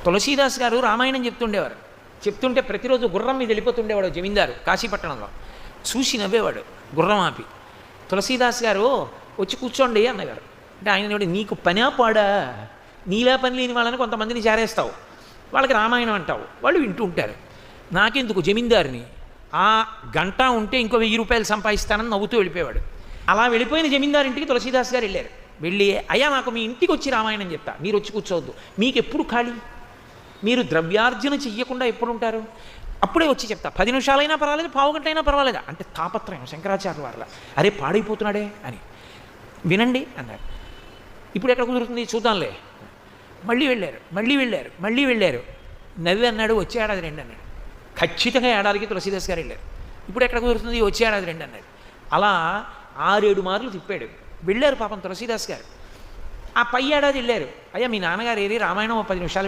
తులసీదాస్ గారు రామాయణం చెప్తుండేవారు. చెప్తుంటే ప్రతిరోజు గుర్రం మీద వెళ్ళిపోతుండేవాడు జమీందారు కాశీపట్టణంలో. చూసి నవ్వేవాడు గుర్రం ఆపి. తులసీదాస్ గారు వచ్చి కూర్చోండి అన్నగారు. అంటే ఆయన నీకు పనా పాడా, నీలా పని లేని వాళ్ళని కొంతమందిని చేరేస్తావు, వాళ్ళకి రామాయణం అంటావు, వాళ్ళు వింటూ ఉంటారు. నాకెందుకు జమీందారుని, ఆ గంట ఉంటే ఇంకో 1000 రూపాయలు సంపాదిస్తానని నవ్వుతూ వెళ్ళిపోయాడు. అలా వెళ్ళిపోయిన జమీందారు ఇంటికి తులసీదాస్ గారు వెళ్ళారు. వెళ్ళి, అయ్యా నాకు మీ ఇంటికి వచ్చి రామాయణం చెప్తా, మీరు వచ్చి కూర్చోవద్దు, మీకు ఎప్పుడు ఖాళీ, మీరు ద్రవ్యార్జన చెయ్యకుండా ఎప్పుడు ఉంటారు, అప్పుడే వచ్చి చెప్తా, 10 నిమిషాలైనా పర్వాలేదు, పావు గంట అయినా పర్వాలేదు. అంటే తాపత్రయం శంకరాచార్య వారిలా. అరే పాడైపోతున్నాడే అని. వినండి అన్నారు. ఇప్పుడు ఎక్కడ కుదురుతుంది చూద్దాంలే. మళ్ళీ వెళ్ళారు. నవ్వి అన్నాడు, వచ్చే ఏడాది రండి అన్నాడు. ఖచ్చితంగా ఏడాదికి తులసీదాస్ గారు వెళ్ళారు. ఇప్పుడు ఎక్కడ కుదురుతుంది, వచ్చే ఏడాది రండి అన్నాడు. అలా 6-7 మార్లు తిప్పాడు. వెళ్ళారు పాపం తులసీదాస్ గారు. ఆ పై ఏడాది వెళ్ళారు. అయ్యా మీ నాన్నగారు ఏది రామాయణం 10 నిమిషాలు